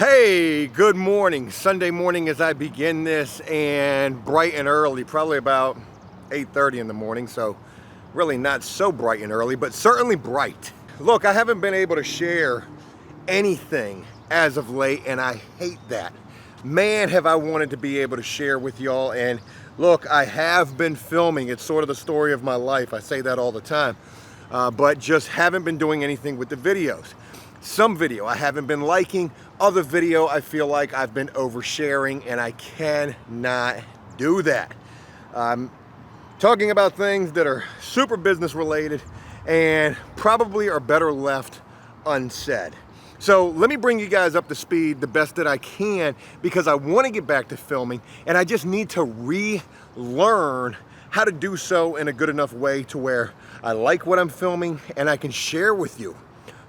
Hey, good morning. Sunday morning as I begin this, and bright and early, probably about 8:30 in the morning, so really not so bright and early, but certainly bright. Look, I haven't been able to share anything as of late, and I hate that. Man, have I wanted to be able to share with y'all, and look, I have been filming. It's sort of the story of my life. I say that all the time, but just haven't been doing anything with the videos. Some video I haven't been liking, other video I feel like I've been oversharing, and I cannot do that. Talking about things that are super business related and probably are better left unsaid. So let me bring you guys up to speed the best that I can, because I want to get back to filming, and I just need to relearn how to do so in a good enough way to where I like what I'm filming and I can share with you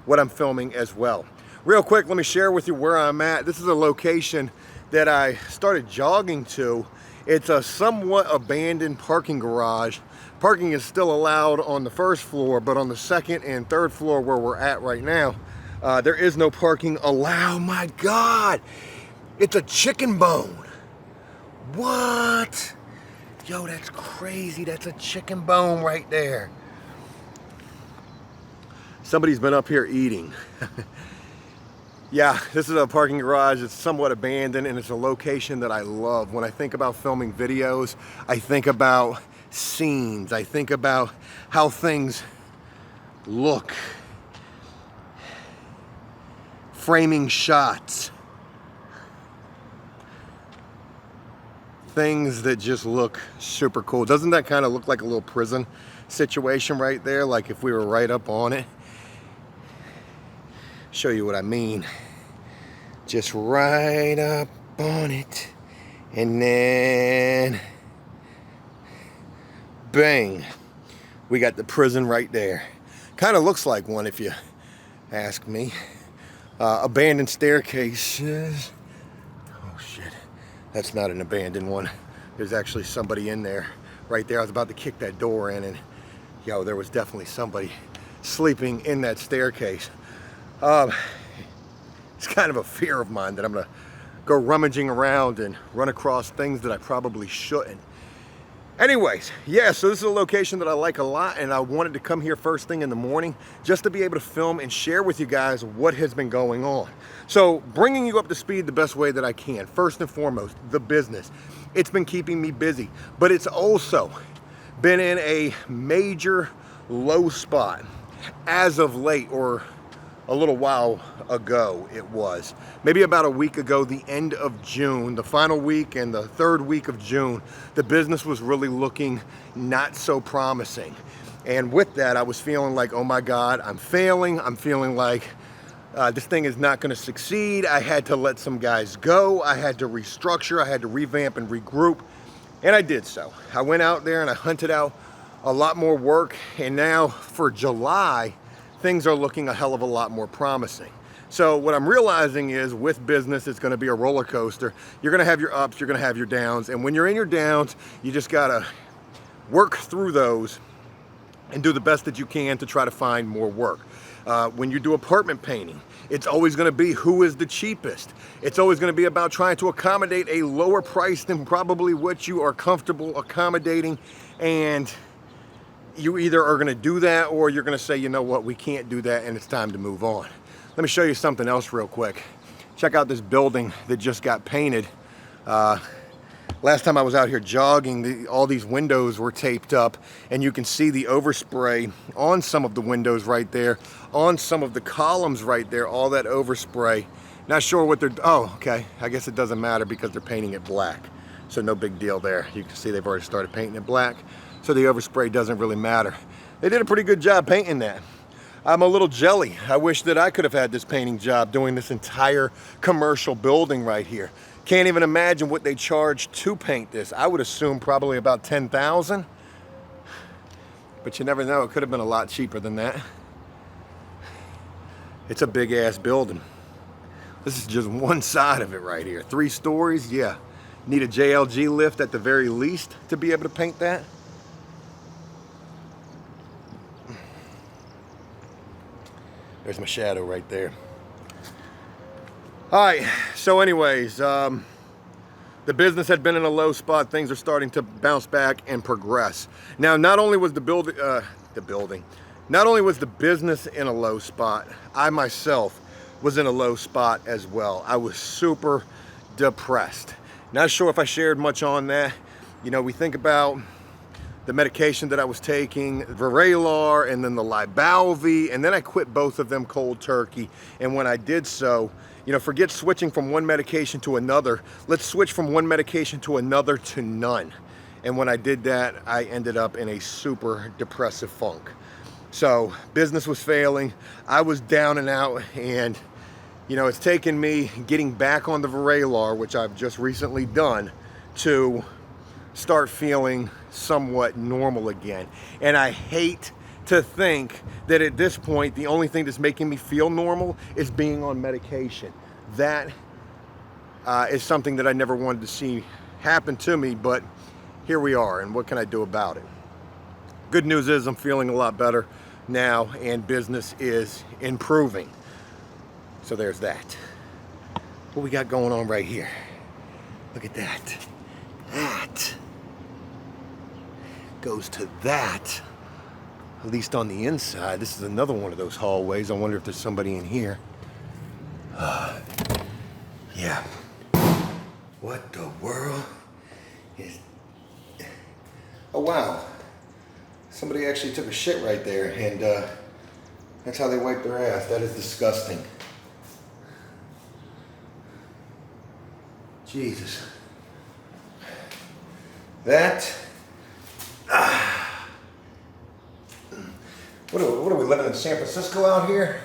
what I'm filming as well. Real quick, let me share with you where I'm at. This is a location that I started jogging to. It's a somewhat abandoned parking garage. Parking is still allowed on the first floor, but on the second and third floor where we're at right now, there is no parking allowed. My God, it's a chicken bone. What? Yo, that's crazy. That's a chicken bone right there. Somebody's been up here eating. Yeah, this is a parking garage. It's somewhat abandoned, and it's a location that I love. When I think about filming videos, I think about scenes. I think about how things look. Framing shots. Things that just look super cool. Doesn't that kind of look like a little prison situation right there? Like if we were right up on it. Show you what I mean. Just right up on it, and then bang, we got the prison right there. Kind of looks like one if you ask me. Abandoned staircases. Oh shit, that's not an abandoned one. There's actually somebody in there right there. I was about to kick that door in, and yo, there was definitely somebody sleeping in that staircase. It's kind of a fear of mine that I'm gonna go rummaging around and run across things that I probably shouldn't. Anyways, yeah, so this is a location that I like a lot, and I wanted to come here first thing in the morning just to be able to film and share with you guys what has been going on. So bringing you up to speed the best way that I can. First and foremost, the business. It's been keeping me busy, but it's also been in a major low spot as of late, or a little while ago it was. Maybe about a week ago, the end of June, the final week and the third week of June, the business was really looking not so promising. And with that, I was feeling like, oh my God, I'm failing. I'm feeling like this thing is not gonna succeed. I had to let some guys go. I had to restructure. I had to revamp and regroup. And I did so. I went out there and I hunted out a lot more work. And now for July, things are looking a hell of a lot more promising. So what I'm realizing is with business, it's gonna be a roller coaster. You're gonna have your ups, you're gonna have your downs. And when you're in your downs, you just gotta work through those and do the best that you can to try to find more work. When you do apartment painting, it's always gonna be who is the cheapest. It's always gonna be about trying to accommodate a lower price than probably what you are comfortable accommodating. And you either are gonna do that, or you're gonna say, you know what, we can't do that and it's time to move on. Let me show you something else real quick. Check out this building that just got painted. Last time I was out here jogging, all these windows were taped up, and you can see the overspray on some of the windows right there, on some of the columns right there, all that overspray. Not sure what they're, oh, okay. I guess it doesn't matter because they're painting it black. So no big deal there. You can see they've already started painting it black. So the overspray doesn't really matter. They did a pretty good job painting that. I'm a little jelly. I wish that I could have had this painting job doing this entire commercial building right here. Can't even imagine what they charged to paint this. I would assume probably about $10,000. But you never know, it could have been a lot cheaper than that. It's a big ass building. This is just one side of it right here. 3 stories, yeah. Need a JLG lift at the very least to be able to paint that. There's my shadow right there. All right, so anyways, the business had been in a low spot. Things are starting to bounce back and progress. Now, not only was not only was the business in a low spot, I myself was in a low spot as well. I was super depressed. Not sure if I shared much on that. You know, we think about the medication that I was taking, Vraylar, and then the Lybalvi, and then I quit both of them cold turkey. And when I did so, you know, forget switching from one medication to another. Let's switch from one medication to another to none. And when I did that, I ended up in a super depressive funk. So business was failing. I was down and out, and you know, it's taken me getting back on the Vraylar, which I've just recently done, to start feeling somewhat normal again. And I hate to think that at this point, the only thing that's making me feel normal is being on medication. That is something that I never wanted to see happen to me, but here we are, and what can I do about it? Good news is I'm feeling a lot better now, and business is improving. So there's that. What we got going on right here? Look at that. That goes to that, at least on the inside. This is another one of those hallways. I wonder if there's somebody in here. Yeah. What the world is... Oh, wow. Somebody actually took a shit right there, and that's how they wipe their ass. That is disgusting. Jesus. That... What are we living in San Francisco out here?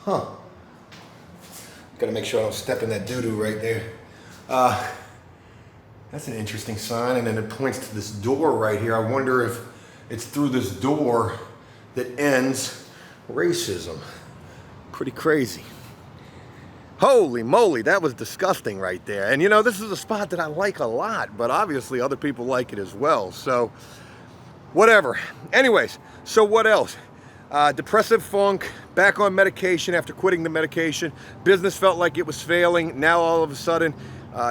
Huh. Gotta make sure I don't step in that doo-doo right there. That's an interesting sign, and then it points to this door right here. I wonder if it's through this door that ends racism. Pretty crazy. Holy moly, that was disgusting right there. And you know, this is a spot that I like a lot, but obviously other people like it as well. So, whatever. Anyways, so what else? Depressive funk, back on medication after quitting the medication. Business felt like it was failing. Now all of a sudden,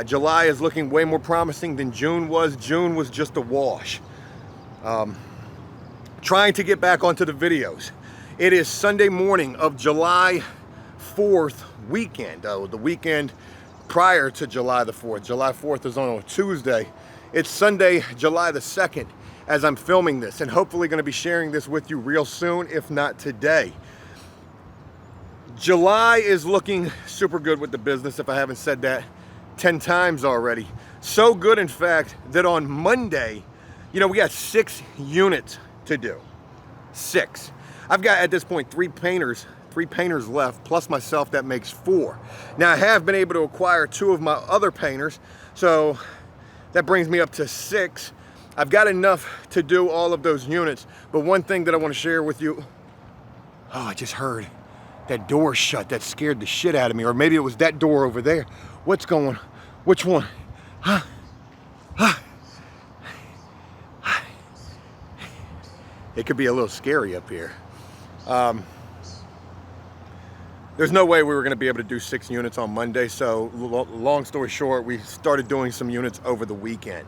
July is looking way more promising than June was. June was just a wash. Trying to get back onto the videos. It is Sunday morning of July 4th weekend. The weekend prior to July the 4th. July 4th is on a Tuesday. It's Sunday, July the 2nd. As I'm filming this, and hopefully going to be sharing this with you real soon, if not today. July is looking super good with the business, if I haven't said that 10 times already. So good, in fact, that on Monday, you know, we got 6 units to do. 6. I've got, at this point, 3 painters left, plus myself. That makes 4. Now, I have been able to acquire 2 of my other painters, so that brings me up to 6. I've got enough to do all of those units, but one thing that I want to share with you, oh, I just heard that door shut. That scared the shit out of me, or maybe it was that door over there. What's going, which one? Huh? It could be a little scary up here. There's no way we were going to be able to do 6 units on Monday, so long story short, we started doing some units over the weekend.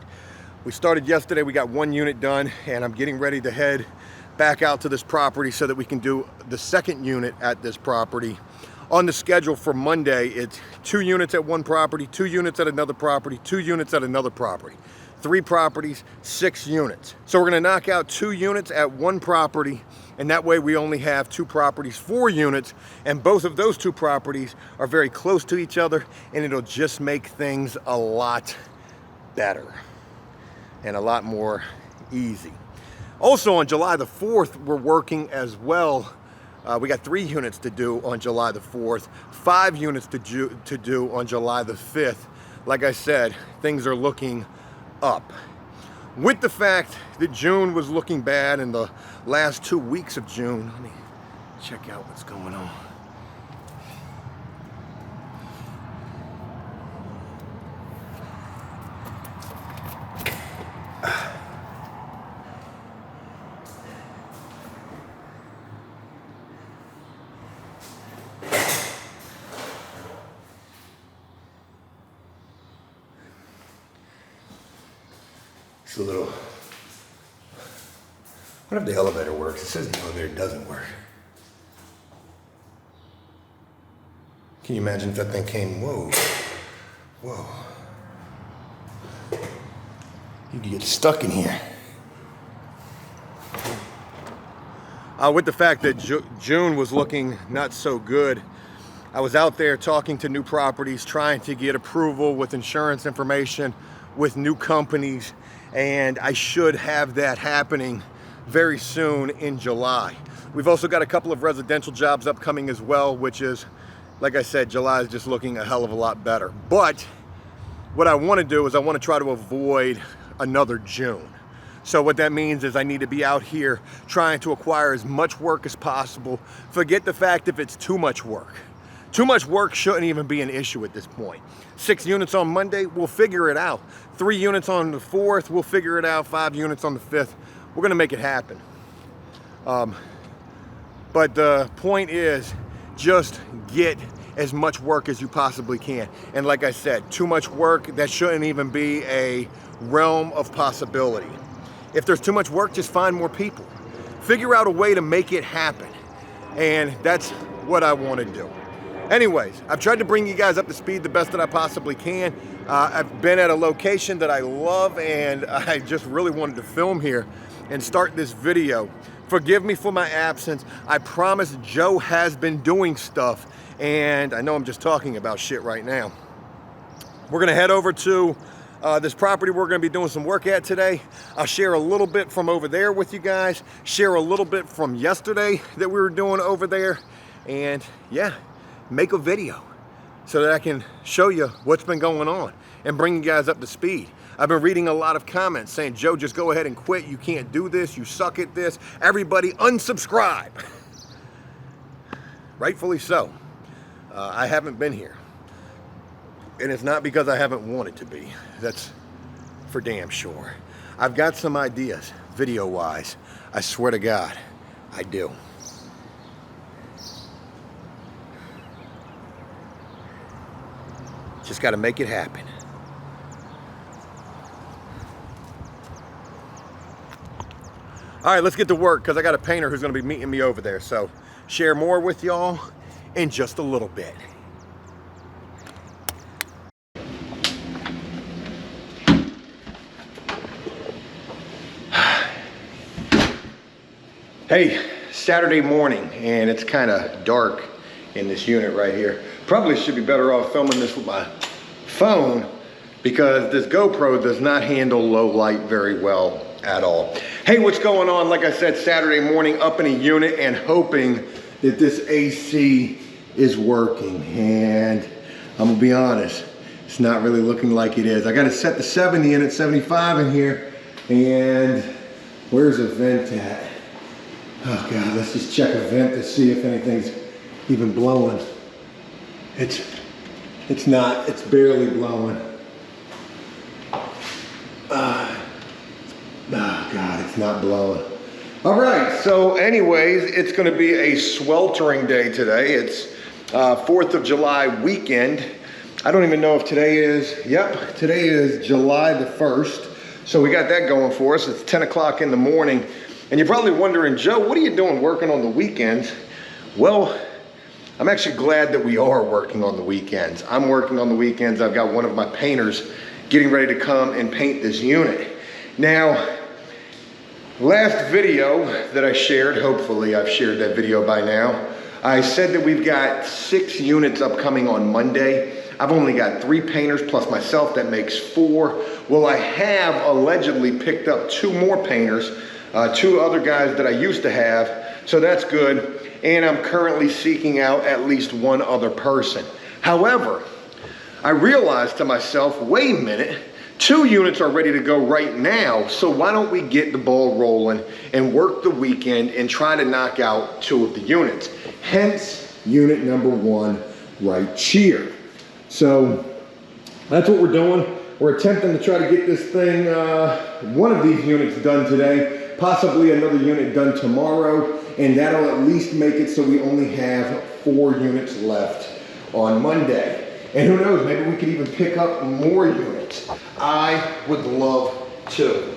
We started yesterday, we got 1 unit done, and I'm getting ready to head back out to this property so that we can do the 2nd unit at this property. On the schedule for Monday, it's 2 units at one property, 2 units at another property, 2 units at another property. 3 properties, 6 units. So we're gonna knock out 2 units at one property, and that way we only have 2 properties, 4 units, and both of those 2 properties are very close to each other, and it'll just make things a lot better and a lot more easy. Also on July the 4th, we're working as well. We got 3 units to do on July the 4th, 5 units to do on July the 5th. Like I said, things are looking up. With the fact that June was looking bad in the last 2 weeks of June, let me check out what's going on. It's a little, what if the elevator works? It says the elevator doesn't work. Can you imagine if that thing came, whoa, whoa. You could get stuck in here. With the fact that June was looking not so good, I was out there talking to new properties, trying to get approval with insurance information, with new companies, and I should have that happening very soon in July. We've also got a couple of residential jobs upcoming as well, which is, like I said, July is just looking a hell of a lot better. But what I want to do is I want to try to avoid another June. So what that means is I need to be out here trying to acquire as much work as possible. Forget the fact if it's too much work. Too much work shouldn't even be an issue at this point. 6 units on Monday, we'll figure it out. 3 units on the 4th, we'll figure it out. 5 units on the 5th, we're gonna make it happen. But the point is, just get as much work as you possibly can. And like I said, too much work, that shouldn't even be a realm of possibility. If there's too much work, just find more people. Figure out a way to make it happen. And that's what I want to do. Anyways, I've tried to bring you guys up to speed the best that I possibly can. I've been at a location that I love, and I just really wanted to film here and start this video. Forgive me for my absence. I promise Joe has been doing stuff, and I know I'm just talking about shit right now. We're gonna head over to this property we're gonna be doing some work at today. I'll share a little bit from over there with you guys, share a little bit from yesterday that we were doing over there, and yeah, make a video so that I can show you what's been going on and bring you guys up to speed. I've been reading a lot of comments saying, Joe, just go ahead and quit. You can't do this. You suck at this. Everybody unsubscribe. Rightfully so. I haven't been here. And it's not because I haven't wanted to be. That's for damn sure. I've got some ideas, video-wise. I swear to God, I do. Just got to make it happen. All right, let's get to work because I got a painter who's going to be meeting me over there. So share more with y'all in just a little bit. Hey, Saturday morning, and it's kind of dark in this unit right here. Probably should be better off filming this with my phone because this GoPro does not handle low light very well at all. Hey, what's going on? Like I said, Saturday morning, up in a unit and hoping that this AC is working. And I'm gonna be honest, it's not really looking like it is. I gotta set the 70 in at 75 in here. And where's the vent at? Oh God, let's just check a vent to see if anything's even blowing. It's not, it's barely blowing. Oh God, it's not blowing. All right, so anyways, it's gonna be a sweltering day today. It's 4th of July weekend. I don't even know if today is, yep, today is July the 1st. So we got that going for us. It's 10 o'clock in the morning. And you're probably wondering, Joe, what are you doing working on the weekends? Well, I'm actually glad that we are working on the weekends. I'm working on the weekends. I've got one of my painters getting ready to come and paint this unit. Now, last video that I shared, hopefully I've shared that video by now, I said that we've got 6 units upcoming on Monday. I've only got 3 painters plus myself, that makes 4. Well, I have allegedly picked up 2 more painters, 2 other guys that I used to have, so that's good. And I'm currently seeking out at least 1 other person. However, I realized to myself, wait a minute, 2 units are ready to go right now, so why don't we get the ball rolling and work the weekend and try to knock out 2 of the units. Hence, unit number 1 right here. So that's what we're doing. We're attempting to try to get this thing, one of these units done today, possibly another unit done tomorrow, and that'll at least make it so we only have 4 units left on Monday. And who knows, maybe we could even pick up more units. I would love to.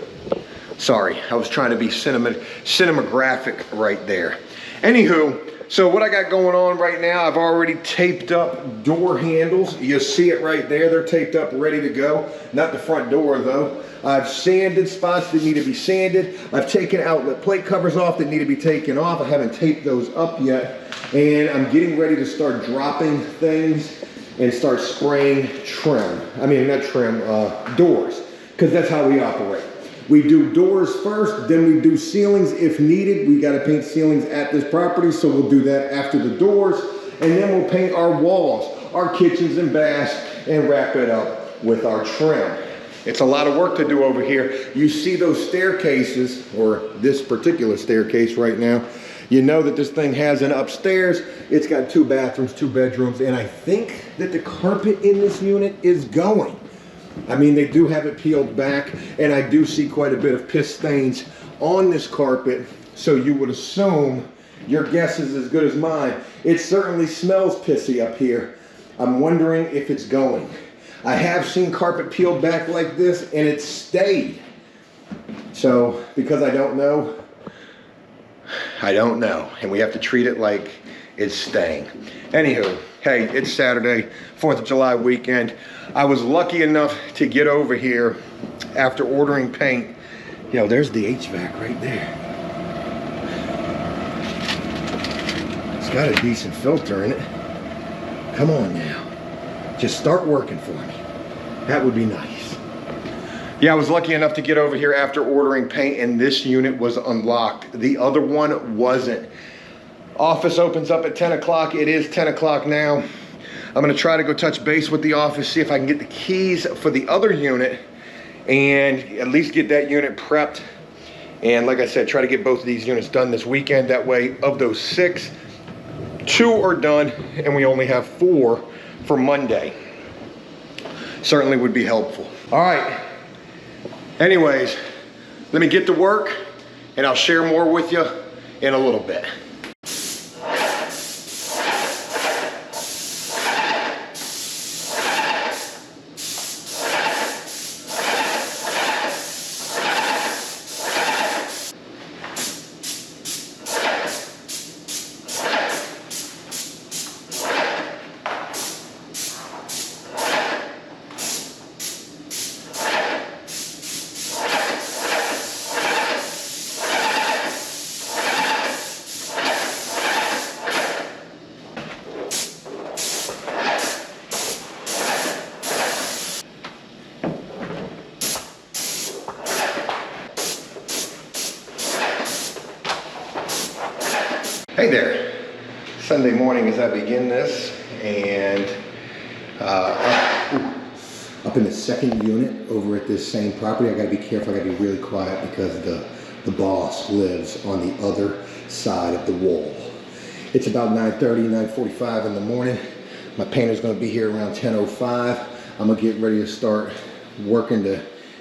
Sorry, I was trying to be cinematographic right there. Anywho, so what I got going on right now, I've already taped up door handles. You see it right there, they're taped up, ready to go. Not the front door though. I've sanded spots that need to be sanded. I've taken outlet plate covers off that need to be taken off. I haven't taped those up yet. And I'm getting ready to start dropping things and start spraying trim. I mean, not trim, doors, because that's how we operate. We do doors first, then we do ceilings if needed. We gotta paint ceilings at this property, so we'll do that after the doors. And then we'll paint our walls, our kitchens and baths, and wrap it up with our trim. It's a lot of work to do over here. You see those staircases, or this particular staircase right now, you know that this thing has an upstairs. It's got 2 bathrooms, 2 bedrooms, and I think that the carpet in this unit is going. I mean, they do have it peeled back, and I do see quite a bit of piss stains on this carpet, so you would assume your guess is as good as mine. It certainly smells pissy up here. I'm wondering if it's going. I have seen carpet peeled back like this, and it stayed. So, because I don't know, and we have to treat it like it's staying. Anywho, hey, it's Saturday, 4th of July weekend. I was lucky enough to get over here after ordering paint. Yo, there's the HVAC right there. It's got a decent filter in it. Come on now. Just start working for me. That would be nice. Yeah, I was lucky enough to get over here after ordering paint, and this unit was unlocked. The other one wasn't. Office opens up at 10 o'clock. It is 10 o'clock now. I'm gonna try to go touch base with the office, see if I can get the keys for the other unit and at least get that unit prepped. And like I said, try to get both of these units done this weekend. That way, of those 6, 2 are done and we only have 4 for Monday. Certainly would be helpful. All right. Anyways, let me get to work and I'll share more with you in a little bit. Hey there, Sunday morning as I begin this, and up in the second unit over at this same property. I gotta be careful, I gotta be really quiet because the boss lives on the other side of the wall. It's about 9:30, 9:45 in the morning. My painter's gonna be here around 10:05. I'm gonna get ready to start working to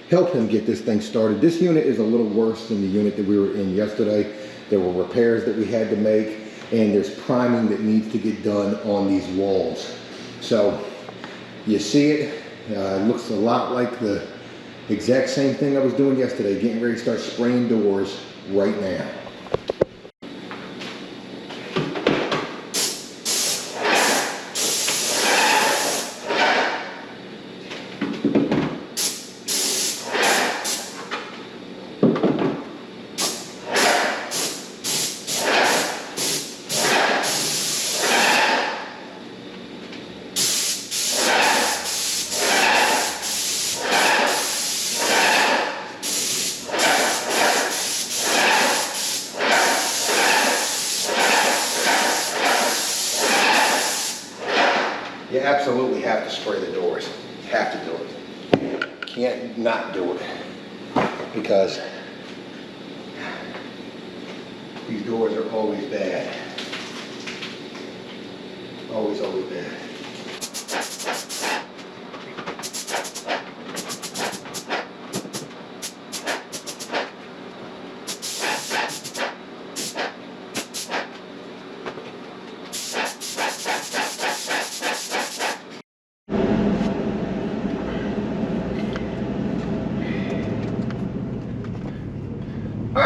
help him get this thing started. This unit is a little worse than the unit that we were in yesterday. There were repairs that we had to make, and there's priming that needs to get done on these walls. So you see it, it looks a lot like the exact same thing I was doing yesterday, getting ready to start spraying doors right now. You absolutely have to spray the doors. Have to do it. Can't not do it. Because these doors are always bad. Always, always bad.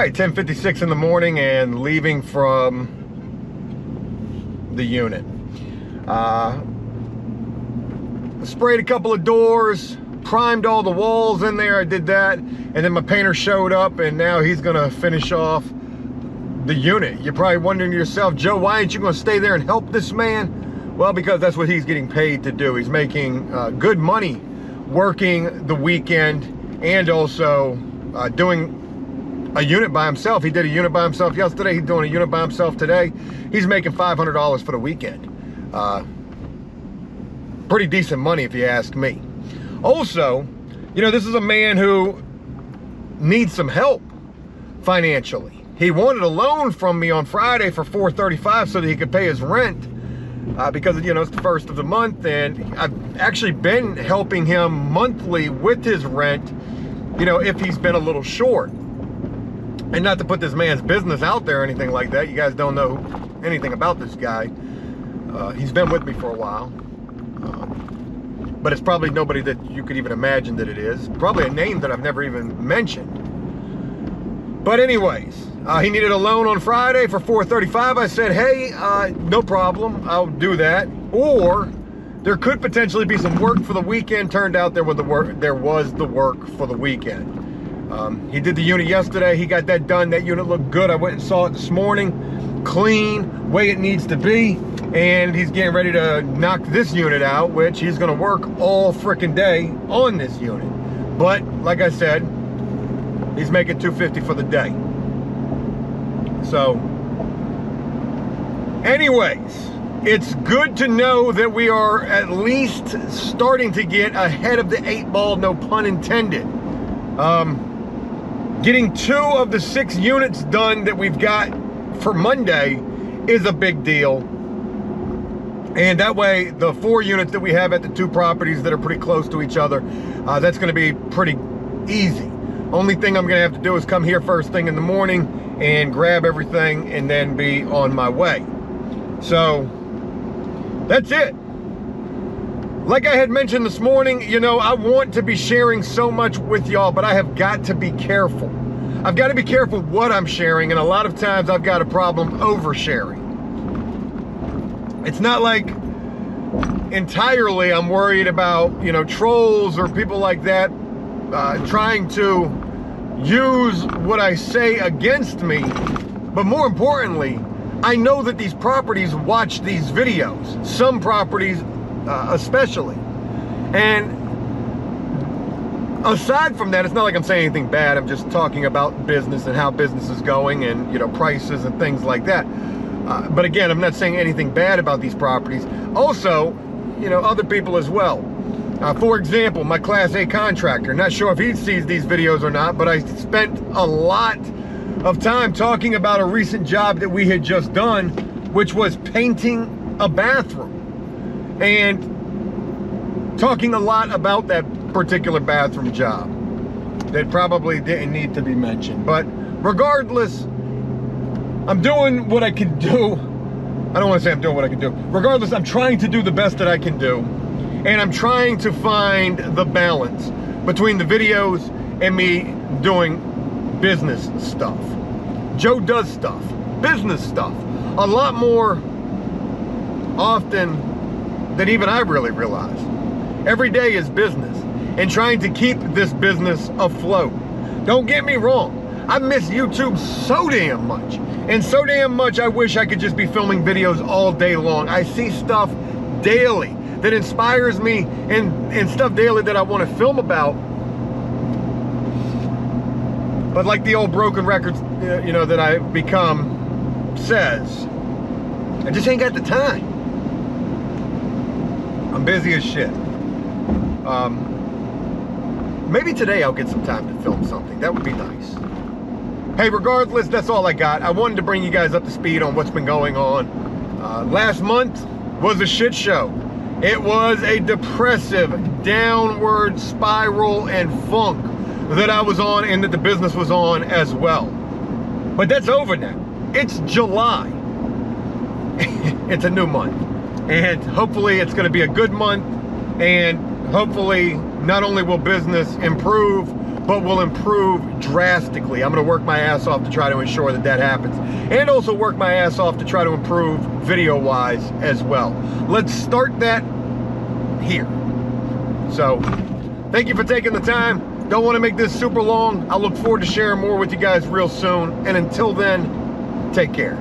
right, 10:56 in the morning and leaving from the unit. Sprayed a couple of doors, primed all the walls in there. I did that, and then my painter showed up, and now he's gonna finish off the unit. You're probably wondering to yourself, Joe, why aren't you gonna stay there and help this man? Well, because that's what he's getting paid to do. He's making good money working the weekend and also doing a unit by himself. He did a unit by himself yesterday. He's doing a unit by himself today. He's making $500 for the weekend. Pretty decent money if you ask me. Also, you know, this is a man who needs some help financially. He wanted a loan from me on Friday for $435 so that he could pay his rent because, you know, it's the first of the month, and I've actually been helping him monthly with his rent, you know, if he's been a little short. And not to put this man's business out there or anything like that. You guys don't know anything about this guy. He's been with me for a while. But it's probably nobody that you could even imagine that it is. Probably a name that I've never even mentioned. But anyways, he needed a loan on Friday for $435. I said, hey, no problem, I'll do that. Or there could potentially be some work for the weekend. Turned out there was the work for the weekend. He did the unit yesterday. He got that done. That unit looked good. I went and saw it this morning. Clean, way it needs to be. And he's getting ready to knock this unit out, which he's gonna work all frickin' day on this unit. But like I said, he's making $250 for the day. So anyways, it's good to know that we are at least starting to get ahead of the 8 ball, no pun intended. Getting 2 of the 6 units done that we've got for Monday is a big deal. And that way, the 4 units that we have at the 2 properties that are pretty close to each other, that's gonna be pretty easy. Only thing I'm gonna have to do is come here first thing in the morning and grab everything and then be on my way. So, that's it. Like I had mentioned this morning, you know, I want to be sharing so much with y'all, but I have got to be careful. I've got to be careful what I'm sharing, and a lot of times I've got a problem oversharing. It's not like entirely I'm worried about, you know, trolls or people like that trying to use what I say against me, but more importantly, I know that these properties watch these videos, some properties especially. And aside from that, it's not like I'm saying anything bad. I'm just talking about business and how business is going and, you know, prices and things like that. But again, I'm not saying anything bad about these properties. Also, you know, other people as well. For example, my Class A contractor, not sure if he sees these videos or not, but I spent a lot of time talking about a recent job that we had just done, which was painting a bathroom. And talking a lot about that particular bathroom job that probably didn't need to be mentioned. But regardless, I'm doing what I can do. I don't want to say I'm doing what I can do. Regardless, I'm trying to do the best that I can do. And I'm trying to find the balance between the videos and me doing business stuff. Joe does stuff, business stuff, a lot more often than even I really realize. Every day is business and trying to keep this business afloat. Don't get me wrong. I miss YouTube so damn much. And so damn much I wish I could just be filming videos all day long. I see stuff daily that inspires me and stuff daily that I want to film about. But like the old broken records, you know, that I've become says, I just ain't got the time. I'm busy as shit. Maybe today I'll get some time to film something. That would be nice. Hey, regardless, that's all I got. I wanted to bring you guys up to speed on what's been going on. Last month was a shit show. It was a depressive, downward spiral and funk that I was on and that the business was on as well. But that's over now. It's July. It's a new month. And hopefully it's going to be a good month. And hopefully not only will business improve, but will improve drastically. I'm gonna work my ass off to try to ensure that that happens, and also work my ass off to try to improve video-wise as well. Let's start that here. So, thank you for taking the time. Don't want to make this super long. I look forward to sharing more with you guys real soon, and until then, take care.